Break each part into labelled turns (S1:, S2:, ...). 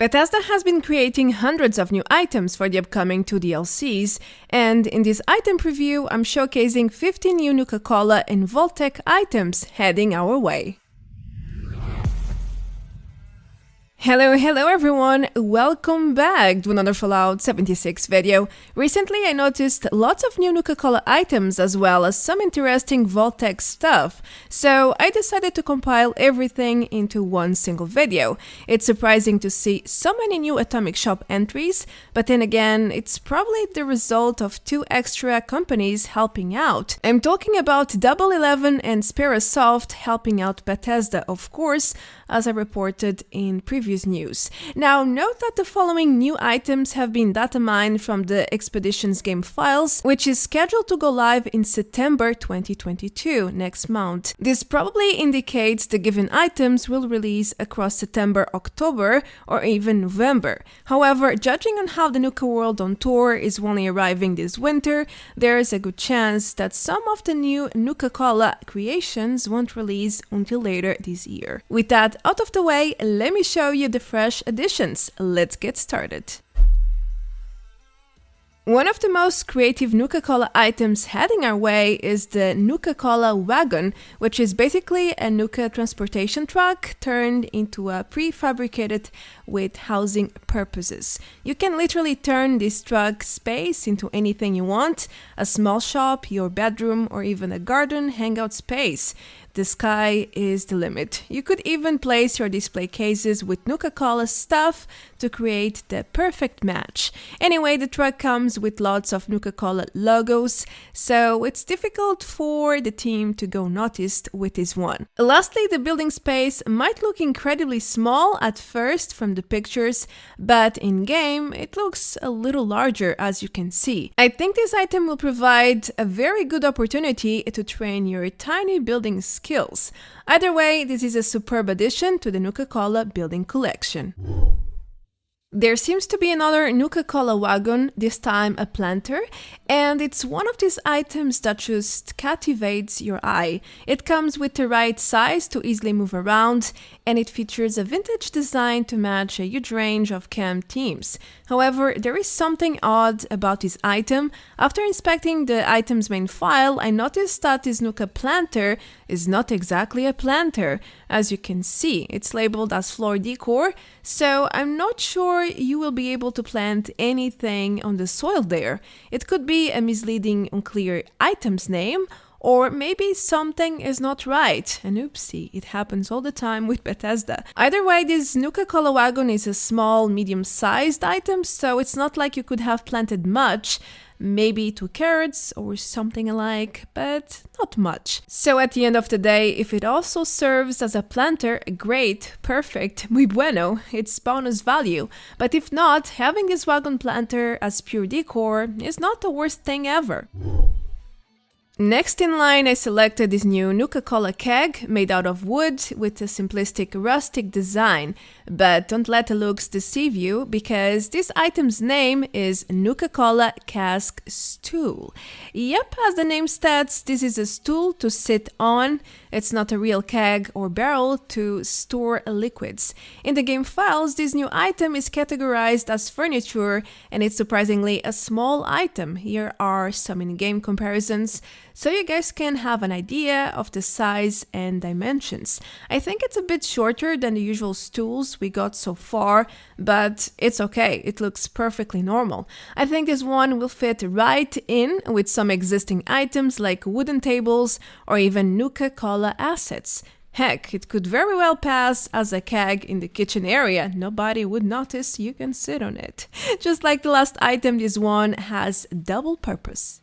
S1: Bethesda has been creating hundreds of new items for the upcoming 2 DLCs, and in this item preview, I'm showcasing 15 new Nuka Cola and Vault-Tec items heading our way. Hello everyone, welcome back to another Fallout 76 video. Recently I noticed lots of new Nuka Cola items as well as some interesting Vault-Tec stuff, so I decided to compile everything into one single video. It's surprising to see so many new Atomic Shop entries, but then again, it's probably the result of 2 extra companies helping out. I'm talking about Double 11 and Sperasoft helping out Bethesda, of course, as I reported in previous news. Now, note that the following new items have been data mined from the Expeditions game files, which is scheduled to go live in September 2022, next month. This probably indicates the given items will release across September, October, or even November. However, judging on how the Nuka World on tour is only arriving this winter, there is a good chance that some of the new Nuka Cola creations won't release until later this year. With that out of the way, let me show you the fresh additions. Let's get started. One of the most creative Nuka Cola items heading our way is the Nuka Cola Wagon, which is basically a Nuka transportation truck turned into a prefabricated with housing purposes. You can literally turn this truck space into anything you want: a small shop, your bedroom, or even a garden hangout space. The sky is the limit. You could even place your display cases with Nuka Cola stuff to create the perfect match. Anyway, the truck comes with lots of Nuka Cola logos, so it's difficult for the team to go unnoticed with this one. Lastly, the building space might look incredibly small at first from the pictures, but in-game it looks a little larger, as you can see. I think this item will provide a very good opportunity to train your tiny building skills. Either way, this is a superb addition to the Nuka Cola building collection. There seems to be another Nuka Cola wagon, this time a planter, and it's one of these items that just captivates your eye. It comes with the right size to easily move around, and it features a vintage design to match a huge range of camp themes. However, there is something odd about this item. After inspecting the item's main file, I noticed that this Nuka Planter is not exactly a planter. As you can see, it's labeled as floor decor, so I'm not sure you will be able to plant anything on the soil there. It could be a misleading, unclear item's name, or maybe something is not right. And oopsie, it happens all the time with Bethesda. Either way, this Nuka Cola wagon is a small, medium-sized item, so it's not like you could have planted much. Maybe 2 carrots or something alike, but not much. So at the end of the day, if it also serves as a planter, great, perfect, muy bueno, it's bonus value. But if not, having this wagon planter as pure decor is not the worst thing ever. Next in line, I selected this new Nuka Cola keg made out of wood with a simplistic rustic design. But don't let the looks deceive you, because this item's name is Nuka Cola Cask Stool. Yep, as the name states, this is a stool to sit on. It's not a real keg or barrel to store liquids. In the game files, this new item is categorized as furniture, and it's surprisingly a small item. Here are some in-game comparisons, so you guys can have an idea of the size and dimensions. I think it's a bit shorter than the usual stools we got so far, but it's okay, it looks perfectly normal. I think this one will fit right in with some existing items like wooden tables or even Nuka Cola assets. Heck, it could very well pass as a keg in the kitchen area. Nobody would notice, you can sit on it. Just like the last item, this one has double purpose.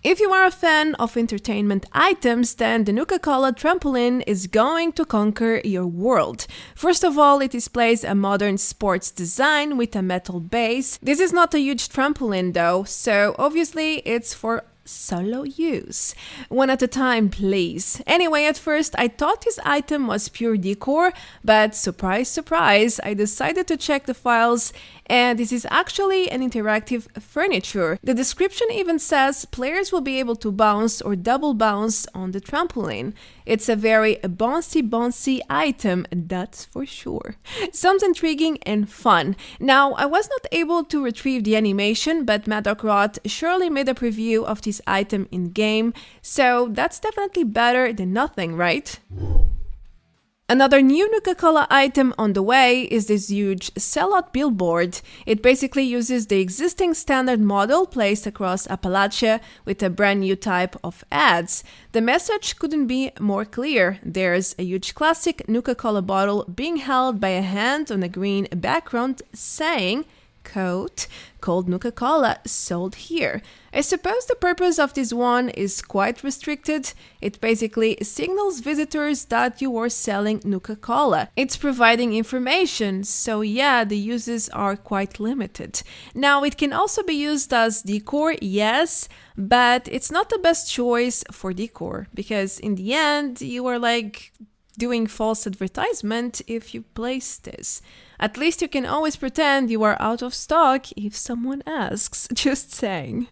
S1: If you are a fan of entertainment items, then the Nuka Cola Trampolin is going to conquer your world. First of all, it displays a modern sports design with a metal base. This is not a huge trampoline though, so obviously it's for solo use. One at a time, please. Anyway, at first I thought this item was pure decor, but surprise, surprise, I decided to check the files, and this is actually an interactive furniture. The description even says players will be able to bounce or double bounce on the trampoline. It's a very bouncy item, that's for sure. Sounds intriguing and fun. Now, I was not able to retrieve the animation, but Maddock Rot surely made a preview of this item in-game, so that's definitely better than nothing, right? Another new Nuka Cola item on the way is this huge sellout billboard. It basically uses the existing standard model placed across Appalachia with a brand new type of ads. The message couldn't be more clear. There's a huge classic Nuka Cola bottle being held by a hand on a green background saying, quote, "Cold Nuka Cola sold here." I suppose the purpose of this one is quite restricted. It basically signals visitors that you are selling Nuka Cola. It's providing information, so yeah, the uses are quite limited. Now, it can also be used as decor, yes, but it's not the best choice for decor, because in the end, you are like doing false advertisement if you place this. At least you can always pretend you are out of stock if someone asks, just saying.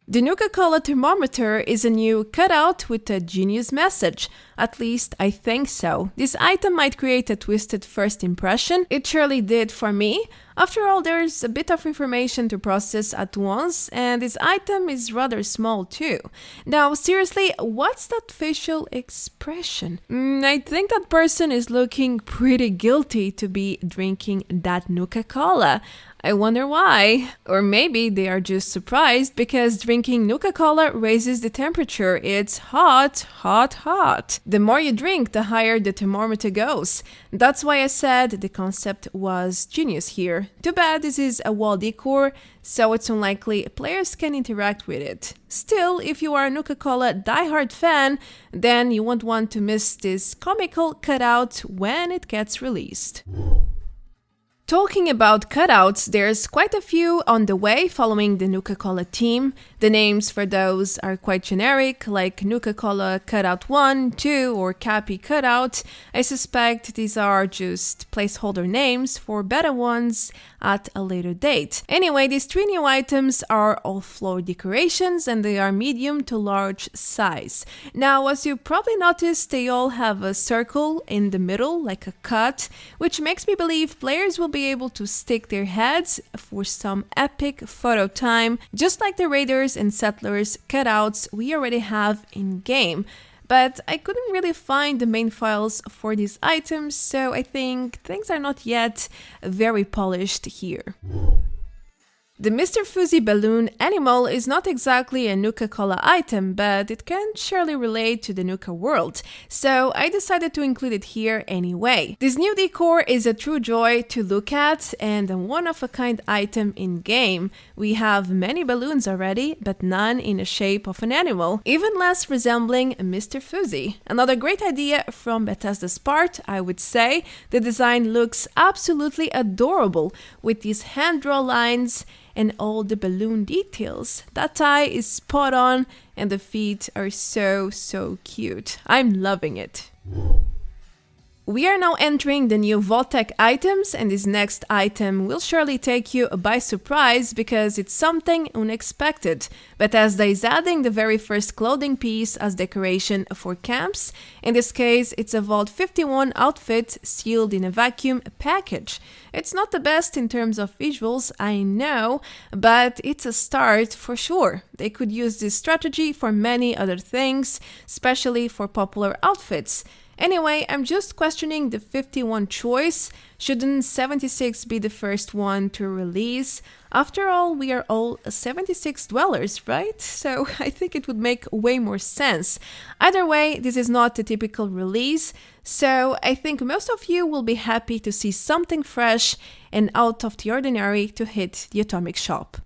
S1: The Nuka Cola Thermometer is a new cutout with a genius message. At least I think so. This item might create a twisted first impression. It surely did for me. After all, there's a bit of information to process at once, and this item is rather small too. Now, seriously, what's that facial expression? I think that person is looking pretty guilty to be drinking that Nuka Cola. I wonder why. Or maybe they are just surprised because drinking Nuka Cola raises the temperature. It's hot, hot, hot. The more you drink, the higher the thermometer goes. That's why I said the concept was genius here. Too bad this is a wall decor, so it's unlikely players can interact with it. Still, if you are a Nuka Cola diehard fan, then you won't want to miss this comical cutout when it gets released. Talking about cutouts, there's quite a few on the way following the Nuka Cola team. The names for those are quite generic, like Nuka Cola Cutout 1, 2, or Cappy Cutout. I suspect these are just placeholder names for better ones at a later date. Anyway, these three new items are all floor decorations and they are medium to large size. Now, as you probably noticed, they all have a circle in the middle, like a cut, which makes me believe players will be able to stick their heads for some epic photo time, just like the Raiders and Settlers cutouts we already have in game. But I couldn't really find the main files for these items, so I think things are not yet very polished here. The Mr. Fuzzy balloon animal is not exactly a Nuka Cola item, but it can surely relate to the Nuka world, so I decided to include it here anyway. This new decor is a true joy to look at and a one-of-a-kind item in-game. We have many balloons already, but none in the shape of an animal, even less resembling Mr. Fuzzy. Another great idea from Bethesda's part, I would say. The design looks absolutely adorable, with these hand-drawn lines and all the balloon details. That tie is spot on and the feet are so cute. I'm loving it. We are now entering the new Vault-Tec items, and this next item will surely take you by surprise because it's something unexpected. Bethesda is adding the very first clothing piece as decoration for camps. In this case, it's a Vault 51 outfit sealed in a vacuum package. It's not the best in terms of visuals, I know, but it's a start for sure. They could use this strategy for many other things, especially for popular outfits. Anyway, I'm just questioning the 51 choice. Shouldn't 76 be the first one to release? After all, we are all 76 dwellers, right? So I think it would make way more sense. Either way, this is not the typical release, so I think most of you will be happy to see something fresh and out of the ordinary to hit the Atomic Shop.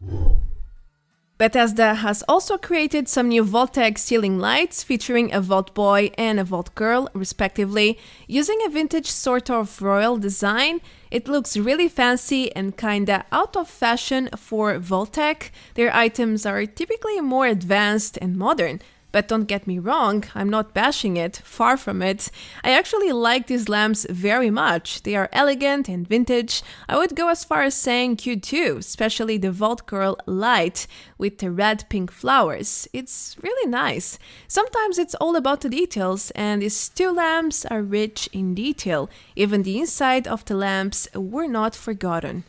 S1: Bethesda has also created some new Vault-Tec ceiling lights featuring a Vault Boy and a Vault Girl, respectively. Using a vintage sort of royal design, it looks really fancy and kinda out of fashion for Vault-Tec. Their items are typically more advanced and modern. But don't get me wrong, I'm not bashing it, far from it. I actually like these lamps very much. They are elegant and vintage. I would go as far as saying cute too, especially the Vault Girl light with the red-pink flowers. It's really nice. Sometimes it's all about the details, and these two lamps are rich in detail. Even the inside of the lamps were not forgotten.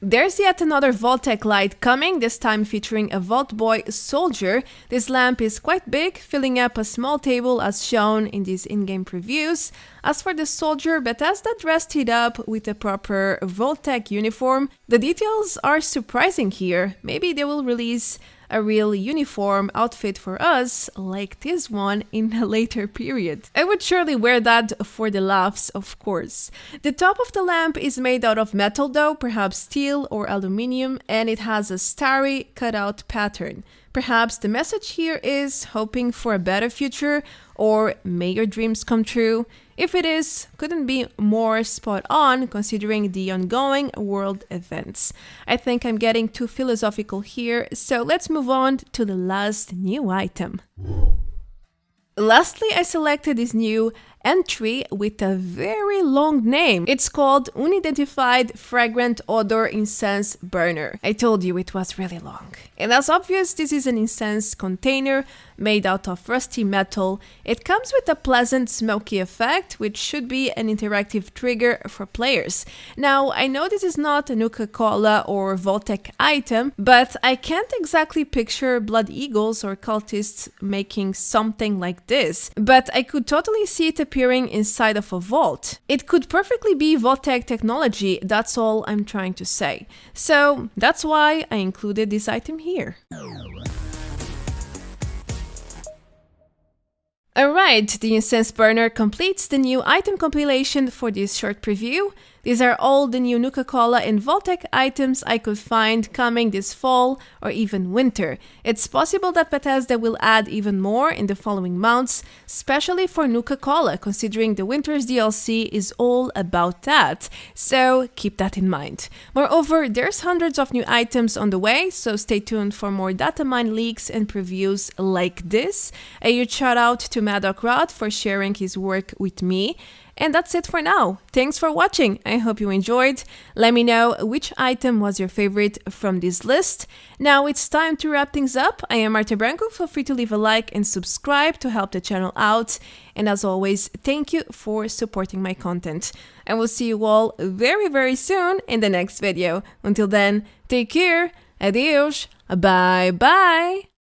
S1: There's yet another Vault-Tec light coming, this time featuring a Vault Boy soldier. This lamp is quite big, filling up a small table as shown in these in-game previews. As for the soldier, Bethesda dressed it up with a proper Vault-Tec uniform. The details are surprising here. Maybe they will release a real uniform outfit for us, like this one, in a later period. I would surely wear that for the laughs, of course. The top of the lamp is made out of metal though, perhaps steel or aluminium, and it has a starry cutout pattern. Perhaps the message here is hoping for a better future, or may your dreams come true. If it is, couldn't be more spot on considering the ongoing world events. I think I'm getting too philosophical here, so let's move on to the last new item. Lastly, I selected this new entry with a very long name. It's called Unidentified Fragrant ODor Incense Burner. I told you it was really long. And as obvious, this is an incense container made out of rusty metal. It comes with a pleasant smoky effect, which should be an interactive trigger for players. Now, I know this is not a Nuka Cola or Vault-Tec item, but I can't exactly picture Blood Eagles or cultists making something like this. But I could totally see it appearing inside of a vault. It could perfectly be Vault-Tec technology, that's all I'm trying to say. So that's why I included this item here. Alright, the Incense Burner completes the new item compilation for this short preview. These are all the new Nuka Cola and Vault-Tec items I could find coming this fall or even winter. It's possible that Bethesda will add even more in the following months, especially for Nuka Cola, considering the winter's DLC is all about that. So keep that in mind. Moreover, there's hundreds of new items on the way, so stay tuned for more datamined leaks and previews like this. A huge shout out to Maddock Rod for sharing his work with me. And that's it for now. Thanks for watching. I hope you enjoyed. Let me know which item was your favorite from this list. Now it's time to wrap things up. I am Marta Branco. Feel free to leave a like and subscribe to help the channel out. And as always, thank you for supporting my content. I will see you all very, very soon in the next video. Until then, take care. Adios. Bye bye.